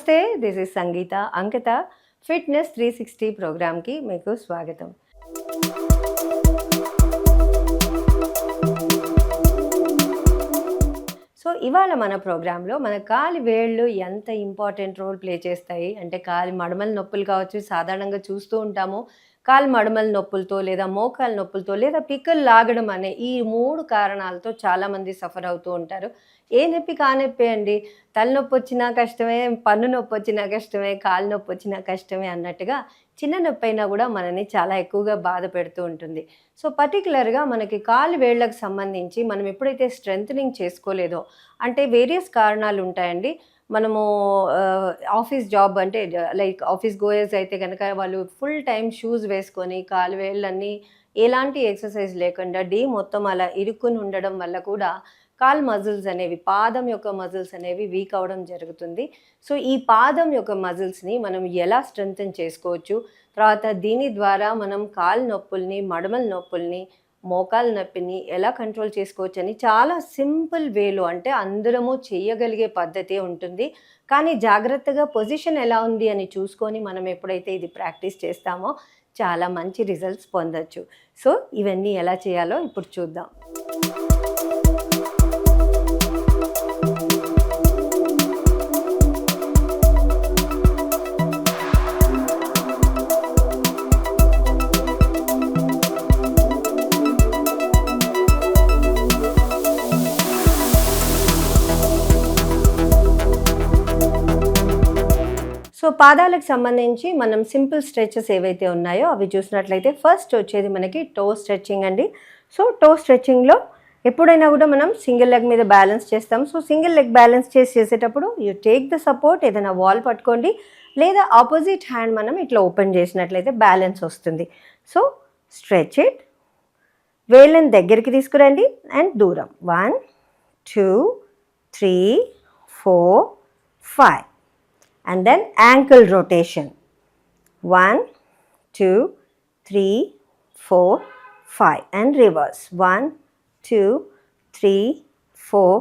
నమస్తే, this is Sangeeta Ankita. Fitness 360 ప్రోగ్రామ్కి మీకు స్వాగతం. సో ఇవాళ మన ప్రోగ్రాంలో మన కాలి వేళ్ళు ఎంత ఇంపార్టెంట్ రోల్ ప్లే చేస్తాయి అంటే, కాలి మడమల నొప్పులు కావచ్చు, సాధారణంగా చూస్తూ ఉంటాము. కాలు మడమల నొప్పులతో లేదా మోకాలు నొప్పులతో లేదా పిక్కలు లాగడం అనే ఈ 3 కారణాలతో చాలామంది సఫర్ అవుతూ ఉంటారు. ఏ నొప్పి కానొప్పి అండి, తలనొప్పి వచ్చినా కష్టమే, పన్ను నొప్పి వచ్చినా కష్టమే, కాలు నొప్పి వచ్చినా కష్టమే అన్నట్టుగా చిన్న నొప్పి అయినా కూడా మనని చాలా ఎక్కువగా బాధ పెడుతూ ఉంటుంది. సో పర్టికులర్గా మనకి కాలు వేళ్ళకు సంబంధించి మనం ఎప్పుడైతే స్ట్రెంథనింగ్ చేసుకోలేదో, అంటే వేరియస్ కారణాలు ఉంటాయండి. మనము ఆఫీస్ జాబ్ అంటే లైక్ ఆఫీస్ గోయర్స్ అయితే కనుక వాళ్ళు ఫుల్ టైం షూస్ వేసుకొని కాలు వేళ్ళన్నీ ఎలాంటి ఎక్సర్సైజ్ లేకుండా మొత్తం అలా ఇరుక్కుని ఉండడం వల్ల కూడా కాల్ మజిల్స్ అనేవి, పాదం యొక్క మజిల్స్ అనేవి వీక్ అవ్వడం జరుగుతుంది. సో ఈ పాదం యొక్క మజిల్స్ని మనం ఎలా స్ట్రెంథన్ చేసుకోవచ్చు, తర్వాత దీని ద్వారా మనం కాలు నొప్పుల్ని, మడమల నొప్పుల్ని, మోకాలు నొప్పిని ఎలా కంట్రోల్ చేసుకోవచ్చు అని చాలా సింపుల్ వేలో, అంటే అందరము చేయగలిగే పద్ధతే ఉంటుంది. కానీ జాగ్రత్తగా పొజిషన్ ఎలా ఉంది అని చూసుకొని మనం ఎప్పుడైతే ఇది ప్రాక్టీస్ చేస్తామో చాలా మంచి రిజల్ట్స్ పొందొచ్చు. సో ఇవన్నీ ఎలా చేయాలో ఇప్పుడు చూద్దాం. సో పాదాలకు సంబంధించి మనం సింపుల్ స్ట్రెచెస్ ఏవైతే ఉన్నాయో అవి చూసినట్లయితే ఫస్ట్ వచ్చేది మనకి టో స్ట్రెచ్చింగ్ అండి. సో టో స్ట్రెచ్చింగ్లో ఎప్పుడైనా కూడా మనం సింగిల్ లెగ్ మీద బ్యాలెన్స్ చేస్తాం. సో సింగిల్ లెగ్ బ్యాలెన్స్ చేసేటప్పుడు యూ టేక్ ద సపోర్ట్, ఏదైనా వాల్ పట్టుకోండి లేదా ఆపోజిట్ హ్యాండ్ మనం ఇట్లా ఓపెన్ చేసినట్లయితే బ్యాలెన్స్ వస్తుంది. సో స్ట్రెచ్ ఇట్, వేళ్ళని దగ్గరికి తీసుకురండి అండ్ దూరం 1 2 3 4 5 and then ankle rotation 1 2 3 4 5 and reverse 1 2 3 4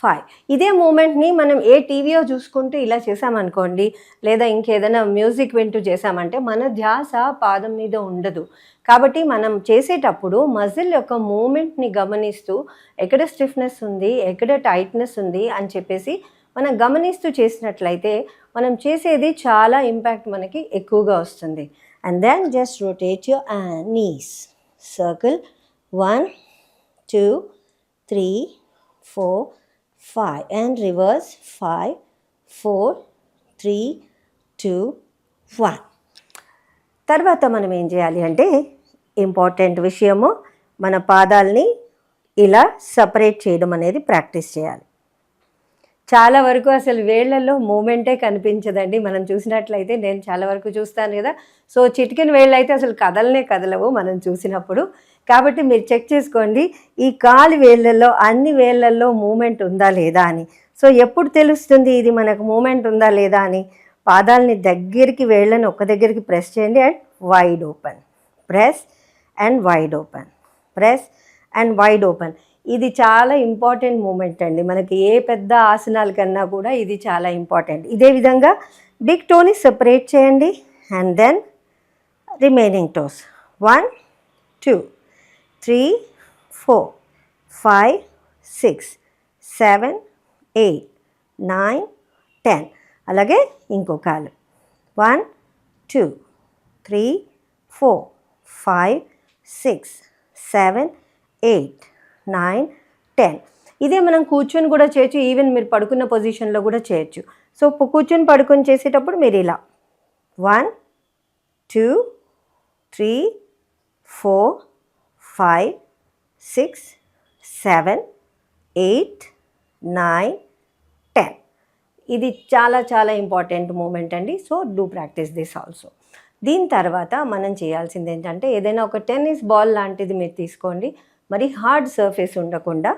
5. ఇదే మూమెంట్ని మనం ఏ టీవీలో చూసుకుంటూ ఇలా చేసామనుకోండి, లేదా ఇంకేదైనా మ్యూజిక్ వింటూ చేసామంటే మన ధ్యాస పాదం మీద ఉండదు. కాబట్టి మనం చేసేటప్పుడు మజిల్ యొక్క మూమెంట్ని గమనిస్తూ ఎక్కడ స్టిఫ్నెస్ ఉంది, ఎక్కడ టైట్నెస్ ఉంది అని చెప్పేసి మనం గమనిస్తూ చేసినట్లయితే మనం చేసేది చాలా ఇంపాక్ట్ మనకి ఎక్కువగా వస్తుంది. And then just rotate your knees, circle 1 2 3 4 5 and reverse 5 4 3 2 1. తర్వాత మనం ఏం చేయాలి అంటే, ఇంపార్టెంట్ విషయము, మన పాదాలని ఇలా సపరేట్ చేయడం అనేది ప్రాక్టీస్ చేయాలి. చాలా వరకు అసలు వేళ్లలో మూమెంటే కనిపించదండి. మనం చూసినట్లయితే నేను చాలా వరకు చూస్తాను కదా, సో చిటికెన వేళ్ళు అయితే అసలు కదలవు మనం చూసినప్పుడు. కాబట్టి మీరు చెక్ చేసుకోండి ఈ కాలు వేళ్ళల్లో అన్ని వేళ్ళల్లో మూమెంట్ ఉందా లేదా అని. సో ఎప్పుడు తెలుస్తుంది ఇది మనకు మూమెంట్ ఉందా లేదా అని, పాదాలని దగ్గరికి, వేళ్ళని ఒక దగ్గరికి ప్రెస్ చేయండి and wide open, press and wide open, press and wide open. ఇది చాలా ఇంపార్టెంట్ మూమెంట్ అండి. మనకి ఏ పెద్ద ఆసనాల కన్నా కూడా ఇది చాలా ఇంపార్టెంట్. ఇదే విధంగా బిగ్ టోని సెపరేట్ చేయండి అండ్ దెన్ రిమైనింగ్ టోస్ 1 2 3 4 5 6 7 8 9 10. అలాగే ఇంకో కాలు 1 2 3 4 5 6 7 8 9 10. ఇదే మనం కూర్చొని కూడా చేయొచ్చు, ఈవెన్ మీరు పడుకున్న పొజిషన్లో కూడా చేయొచ్చు. సో కూర్చొని పడుకొని చేసేటప్పుడు మీరు ఇలా 1 2 3 4 5 6 7 8 9 10. ఇది చాలా చాలా ఇంపార్టెంట్ మూమెంట్ అండి. So do practice this also. దీని తర్వాత మనం చేయాల్సింది ఏంటంటే, ఏదైనా ఒక టెన్నిస్ బాల్ లాంటిది మీరు తీసుకోండి, మరి హార్డ్ సర్ఫేస్ ఉండకుండా.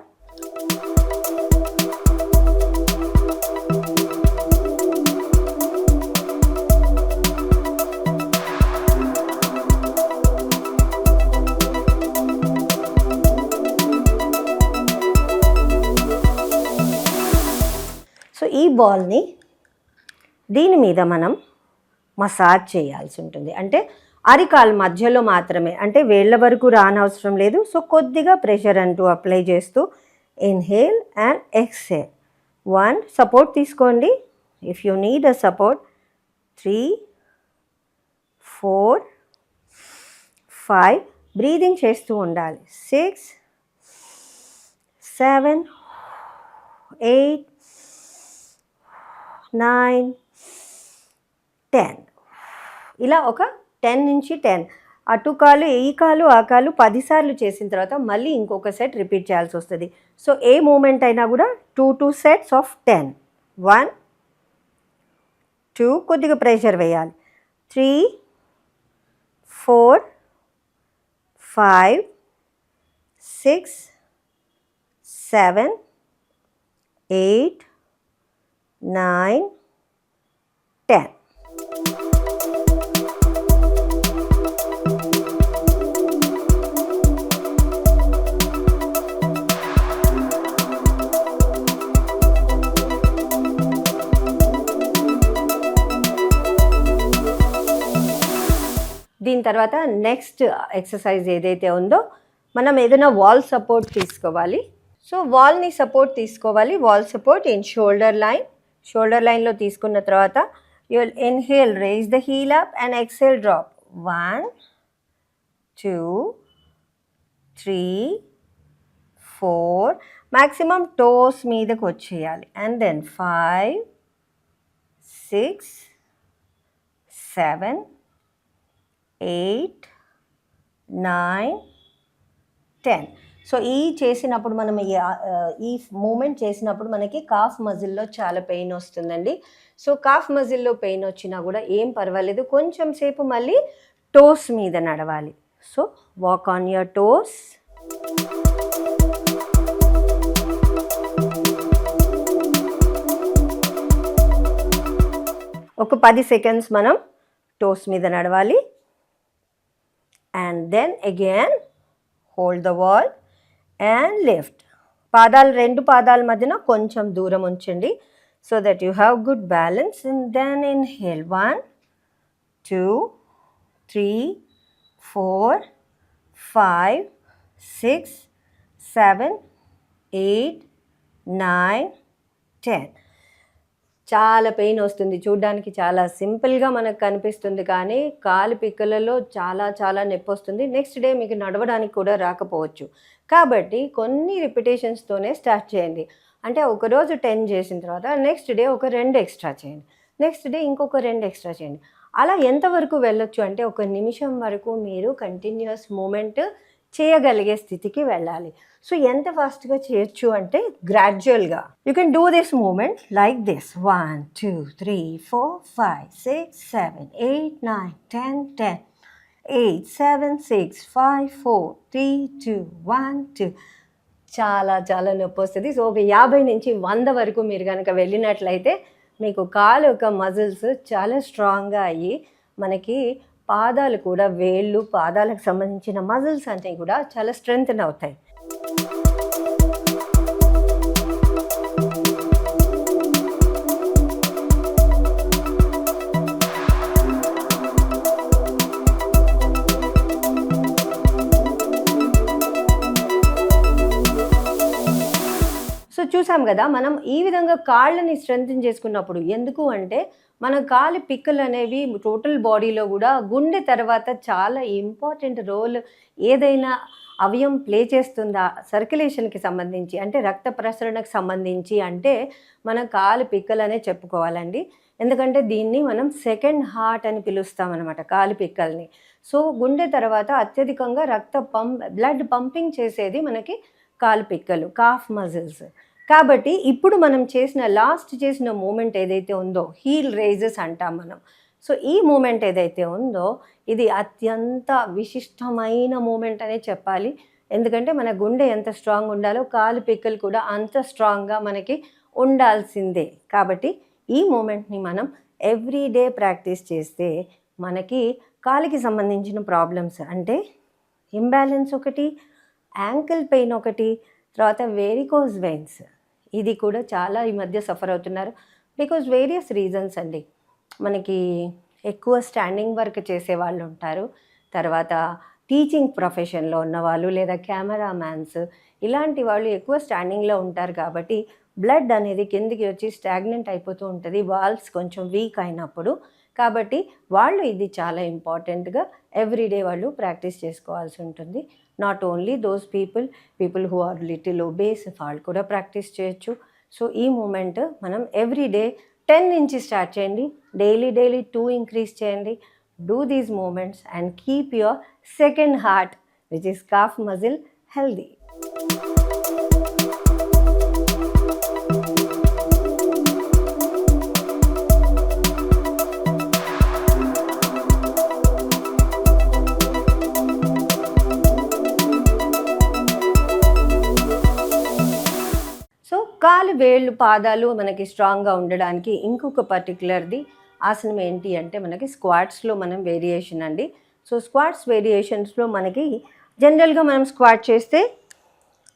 సో ఈ బాల్ని దీని మీద మనం మసాజ్ చేయాల్సి ఉంటుంది. అంటే అరికాలు మధ్యలో మాత్రమే, అంటే వేళ్ళ వరకు రానవసరం లేదు. సో కొద్దిగా ప్రెషర్ అంటూ అప్లై చేస్తూ ఇన్హేల్ అండ్ ఎక్స్హేల్. 1 సపోర్ట్ తీసుకోండి if you need a support. 3 4 5 breathing చేస్తూ ఉండాలి. 6 7 8 9 10. ఇలా ఒక 10 నుంచి 10 అటు కాలు ఈ కాలు ఆ కాలు 10 సార్లు చేసిన తర్వాత మళ్ళీ ఇంకొక సెట్ రిపీట్ చేయాల్సి వస్తుంది. సో ఏ మూమెంట్ అయినా కూడా 2 సెట్స్ ఆఫ్ 10. 1 2 కొద్దిగా ప్రెషర్ వేయాలి. 3 4 5 6 7 8 9 10. దీని తర్వాత నెక్స్ట్ ఎక్సర్సైజ్ ఏదైతే ఉందో మనం ఏదైనా వాల్ సపోర్ట్ తీసుకోవాలి. సో వాల్ని సపోర్ట్ తీసుకోవాలి. Wall support in shoulder line. Shoulder లైన్లో తీసుకున్న తర్వాత you will inhale, raise the heel up and exhale drop. 1 2 3 4 maximum toes మీదకి వచ్చేయాలి. And then 5 6 7 8 9 10. సో ఈ చేసినప్పుడు మనం ఈ మూమెంట్ చేసినప్పుడు మనకి కాఫ్ మజిల్లో చాలా పెయిన్ వస్తుందండి. సో కాఫ్ మజిల్లో పెయిన్ వచ్చినా కూడా ఏం పర్వాలేదు, కొంచెం సేపు మళ్ళీ టోస్ మీద నడవాలి. So walk on your toes. ఒక 10 సెకండ్స్ మనం టోస్ మీద నడవాలి. And then again hold the wall and lift. రెండు పాదాల మధ్యన కొంచెం దూరం ఉంచండి so that you have good balance. And then inhale. 1 2 3 4 5 6 7 8 9 10. చాలా పెయిన్ వస్తుంది. చూడ్డానికి చాలా సింపుల్గా మనకు కనిపిస్తుంది, కానీ కాలు పిక్కలలో చాలా చాలా నొప్పి వస్తుంది. నెక్స్ట్ డే మీకు నడవడానికి కూడా రాకపోవచ్చు. కాబట్టి కొన్ని రిపిటేషన్స్తోనే స్టార్ట్ చేయండి. అంటే ఒకరోజు 10 చేసిన తర్వాత నెక్స్ట్ డే ఒక 2 ఎక్స్ట్రా చేయండి. నెక్స్ట్ డే ఇంకొక 2 ఎక్స్ట్రా చేయండి. అలా ఎంతవరకు వెళ్ళొచ్చు అంటే 1 నిమిషం వరకు మీరు కంటిన్యూస్ మూమెంట్ చేయగలిగే స్థితికి వెళ్ళాలి. సో ఎంత ఫాస్ట్గా చేయొచ్చు అంటే గ్రాడ్యువల్గా you can do this movement like this. 1 2 3 4 5 6 7 8 9 10 10 8 7 6 5 4 3 2 1 2. చాలా చాలా నొప్పి వస్తుంది. సో ఒక 50 నుంచి 100 వరకు మీరు కనుక వెళ్ళినట్లయితే మీకు కాలు యొక్క మజిల్స్ చాలా స్ట్రాంగ్గా అయ్యి మనకి పాదాలు కూడా, వేళ్ళు, పాదాలకు సంబంధించిన మజిల్స్ అన్నీ కూడా చాలా స్ట్రెంగ్తన్ అవుతాయి. సో చూసాం కదా, మనం ఈ విధంగా కాళ్ళని స్ట్రెంగ్తన్ చేసుకున్నప్పుడు, ఎందుకు అంటే మన కాలి పిక్కలు అనేవి టోటల్ బాడీలో కూడా గుండె తర్వాత చాలా ఇంపార్టెంట్ రోల్ ఏదైనా అవయం ప్లే చేస్తుందా సర్క్యులేషన్కి సంబంధించి, అంటే రక్త ప్రసరణకు సంబంధించి అంటే మన కాలి పిక్కలనే చెప్పుకోవాలండి. ఎందుకంటే దీన్ని మనం సెకండ్ హార్ట్ అని పిలుస్తామన్నమాట కాలి పిక్కల్ని. సో గుండె తర్వాత అత్యధికంగా బ్లడ్ పంపింగ్ చేసేది మనకి కాలు పిక్కలు, కాఫ్ మజిల్స్. కాబట్టి ఇప్పుడు మనం లాస్ట్ చేసిన మూమెంట్ ఏదైతే ఉందో హీల్ రైజెస్ అంటాం మనం. సో ఈ మూమెంట్ ఏదైతే ఉందో ఇది అత్యంత విశిష్టమైన మూమెంట్ అనే చెప్పాలి. ఎందుకంటే మన గుండె ఎంత స్ట్రాంగ్ ఉండాలో కాలు పిక్కలు కూడా అంత స్ట్రాంగ్గా మనకి ఉండాల్సిందే. కాబట్టి ఈ మూమెంట్ని మనం ఎవ్రీడే ప్రాక్టీస్ చేస్తే మనకి కాలికి సంబంధించిన ప్రాబ్లమ్స్ అంటే ఇంబ్యాలెన్స్ ఒకటి, యాంకిల్ పెయిన్ ఒకటి, తర్వాత వేరికోజ్ వెయిన్స్, ఇది కూడా చాలా ఈ మధ్య సఫర్ అవుతున్నారు బికాజ్ వేరియస్ రీజన్స్ అండి. మనకి ఎక్కువ స్టాండింగ్ వర్క్ చేసే వాళ్ళు ఉంటారు, తర్వాత టీచింగ్ ప్రొఫెషన్లో ఉన్నవాళ్ళు లేదా కెమెరామ్యాన్స్, ఇలాంటి వాళ్ళు ఎక్కువ స్టాండింగ్లో ఉంటారు కాబట్టి బ్లడ్ అనేది కిందికి వచ్చి స్టాగ్నెంట్ అయిపోతూ ఉంటుంది వాల్స్ కొంచెం వీక్ అయినప్పుడు. కాబట్టి వాళ్ళు ఇది చాలా ఇంపార్టెంట్గా ఎవ్రీడే వాళ్ళు ప్రాక్టీస్ చేసుకోవాల్సి ఉంటుంది. Not only those people who are little obese వాళ్ళు కూడా ప్రాక్టీస్ చేయొచ్చు. సో ఈ మూమెంట్ మనం ఎవ్రీడే 10 నుంచి స్టార్ట్ చేయండి, డైలీ 2 ఇంక్రీజ్ చేయండి. Do these movements and keep your second heart which is calf muscle healthy. కాలు వేళ్ళు పాదాలు మనకి స్ట్రాంగ్గా ఉండడానికి ఇంకొక పర్టికులర్ది ఆసనం ఏంటి అంటే మనకి స్క్వాట్స్లో మనం వేరియేషన్ అండి. సో స్క్వాట్స్ వేరియేషన్స్లో మనకి జనరల్గా మనం స్క్వాట్ చేస్తే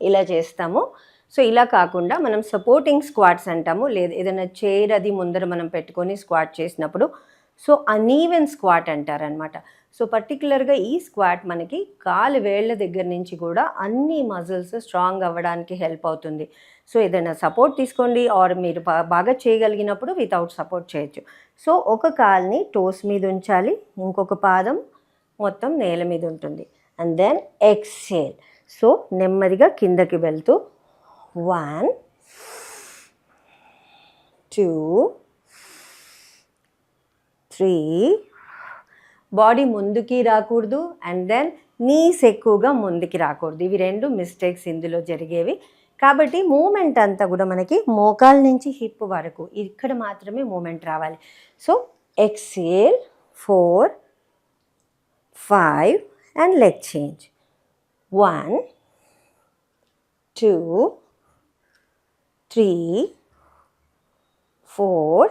ఇలా చేస్తాము. సో ఇలా కాకుండా మనం సపోర్టింగ్ స్క్వాట్స్ అంటాము, లేదా ఏదైనా చైర్ అది ముందర మనం పెట్టుకొని స్క్వాట్ చేసినప్పుడు సో అనీవెన్ స్క్వాట్ అంటారనమాట. సో పర్టికులర్గా ఈ స్క్వాట్ మనకి కాలు వేళ్ళ దగ్గర నుంచి కూడా అన్ని మజిల్స్ స్ట్రాంగ్ అవ్వడానికి హెల్ప్ అవుతుంది. సో ఏదైనా సపోర్ట్ తీసుకోండి, ఆర్ మీరు బాగా చేయగలిగినప్పుడు వితౌట్ సపోర్ట్ చేయొచ్చు. సో ఒక కాల్ని టోస్ మీద ఉంచాలి, ఇంకొక పాదం మొత్తం నేల మీద ఉంటుంది. And then exhale. సో నెమ్మదిగా కిందకి వెళ్తూ 1 2 3. బాడీ ముందుకి రాకూడదు, అండ్ దెన్ నీస్ ఎక్కువగా ముందుకి రాకూడదు. ఇవి 2 మిస్టేక్స్ ఇందులో జరిగేవి. కాబట్టి మూమెంట్ అంతా కూడా మనకి మోకాల నుంచి హిప్ వరకు ఇక్కడ మాత్రమే మూమెంట్ రావాలి. So exhale 4 5 and leg change 1 2 3 4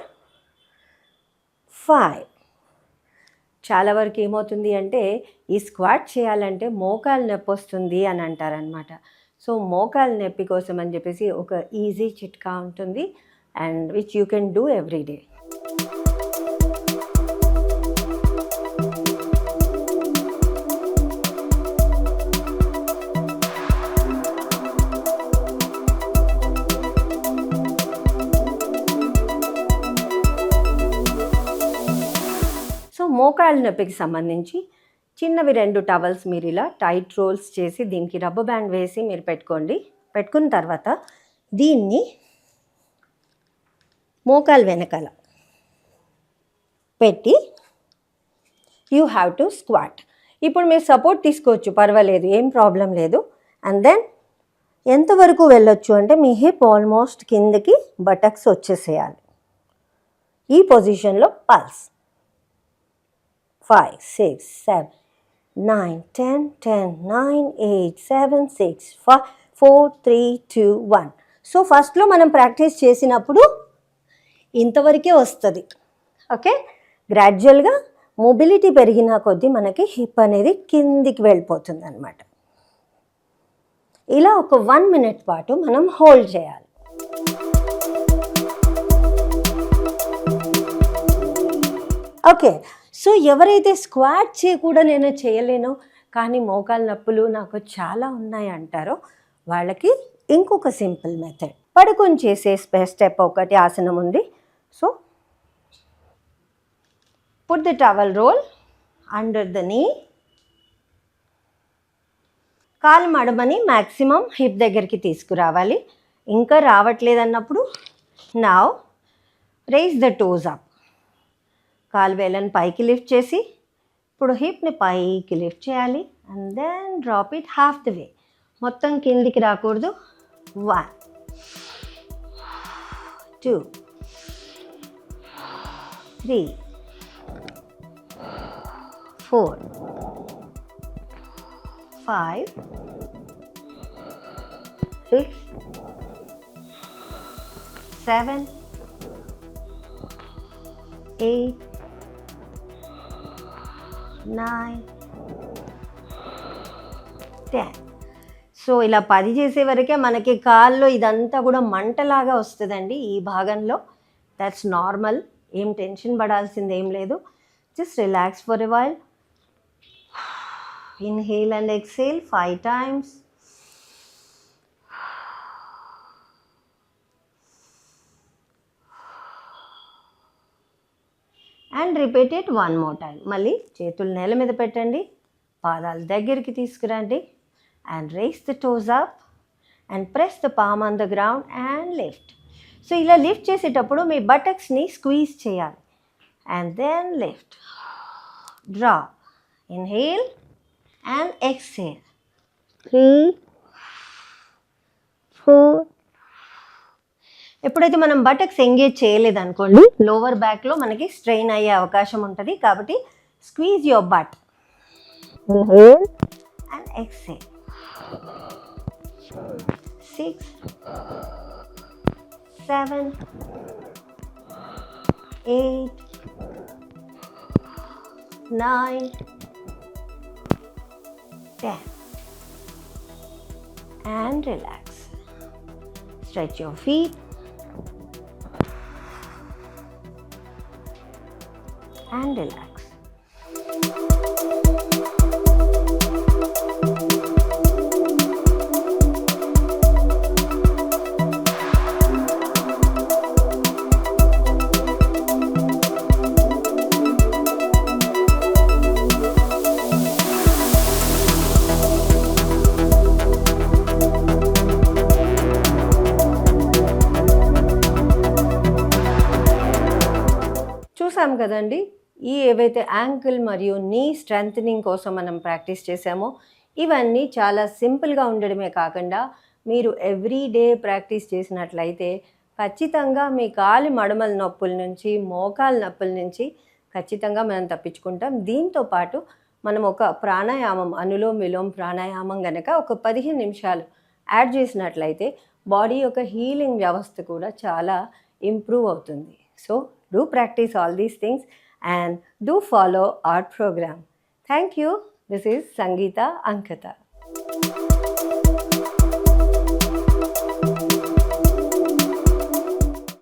5. చాలా వరకు ఏమవుతుంది అంటే ఈ స్క్వాట్ చేయాలంటే మోకాలు నొప్పి వస్తుంది అని అంటారనమాట. సో మోకాలు నొప్పి కోసం అని చెప్పేసి ఒక ఈజీ చిట్కా ఉంటుంది, and which you can do everyday. మోకాళ్ళ నొప్పికి సంబంధించి చిన్నవి 2 టవల్స్ మీరు ఇలా టైట్ రోల్స్ చేసి దీనికి రబ్బర్ బ్యాండ్ వేసి మీరు పెట్టుకోండి. పెట్టుకున్న తర్వాత దీన్ని మోకాలు వెనకాల పెట్టి యూ హ్యావ్ టు స్క్వాట్. ఇప్పుడు మీరు సపోర్ట్ తీసుకోవచ్చు, పర్వాలేదు, ఏం ప్రాబ్లం లేదు. అండ్ దెన్ ఎంతవరకు వెళ్ళొచ్చు అంటే మీ హిప్ ఆల్మోస్ట్ కిందకి బటక్స్ వచ్చేసేయాలి. ఈ పొజిషన్లో పల్స్ 5 6 7 9 10 10 9 8 7 6 5 4 3 2 1. సో ఫస్ట్లో మనం ప్రాక్టీస్ చేసినప్పుడు ఇంతవరకే వస్తుంది. ఓకే, గ్రాడ్యువల్గా మొబిలిటీ పెరిగిన కొద్దీ మనకి హిప్ అనేది కిందికి వెళ్ళిపోతుంది అనమాట. ఇలా ఒక 1 మినిట్ పాటు మనం హోల్డ్ చేయాలి. ఓకే, సో ఎవరైతే స్క్వాట్ కూడా నేను చేయలేను కానీ మోకాలు నొప్పులు నాకు చాలా ఉన్నాయి అంటారో వాళ్ళకి ఇంకొక సింపుల్ మెథడ్, పడుకొని చేసే స్టెప్ ఒకటి ఆసనం ఉంది. So put the towel roll under the knee, కాలు మడమని మ్యాక్సిమం హిప్ దగ్గరికి తీసుకురావాలి. ఇంకా రావట్లేదన్నప్పుడు now raise the toes up. కాలు వేళ్ళని పైకి లిఫ్ట్ చేసి ఇప్పుడు హిప్ని పైకి లిఫ్ట్ చేయాలి. And then drop it half the way, మొత్తం కిందికి రాకూడదు. 1 2 3 4 5 6 7 8 9 10. సో ఇలా 10 చేసే వరకే మనకి కాల్లో ఇదంతా కూడా మంటలాగా వస్తుందండి ఈ భాగంలో. That's normal. ఏం టెన్షన్ పడాల్సింది ఏం లేదు. Just relax for a while. Inhale and exhale 5 times. And repeat it one more time. మళ్ళీ చేతులు నేల మీద పెట్టండి, పాదాలు దగ్గరికి తీసుకురండి, and raise the toes up and press the palm on the ground and lift. So ఇలా లిఫ్ట్ చేసేటప్పుడు మీ బటక్స్ని స్క్వీజ్ చేయాలి. And then lift. Drop. Inhale and exhale. 3, 4. ఎప్పుడైతే మనం బటక్స్ ఎంగేజ్ చేయలేదనుకోండి, లోవర్ బ్యాక్లో మనకి స్ట్రెయిన్ అయ్యే అవకాశం ఉంటుంది. కాబట్టి squeeze your but. Inhale and exhale. 6, 7, 8, 9, 10. And relax. Stretch your feet. And relax. చూసాం కదండి, ఈ ఏవైతే యాంకిల్ మరియు నీ స్ట్రెంథనింగ్ కోసం మనం ప్రాక్టీస్ చేసామో ఇవన్నీ చాలా సింపుల్గా ఉండడమే కాకుండా మీరు ఎవ్రీడే ప్రాక్టీస్ చేసినట్లయితే ఖచ్చితంగా మీ కాలి మడమల నొప్పుల నుంచి, మోకాల నొప్పుల నుంచి ఖచ్చితంగా మనం తప్పించుకుంటాం. దీంతో పాటు మనం ఒక ప్రాణాయామం, అనులోమ్ విలోమ్ ప్రాణాయామం గనక ఒక 15 నిమిషాలు యాడ్ చేసినట్లయితే బాడీ యొక్క హీలింగ్ వ్యవస్థ కూడా చాలా ఇంప్రూవ్ అవుతుంది. So do practice all these things and do follow our program. Thank you. This is Sangeeta Ankata.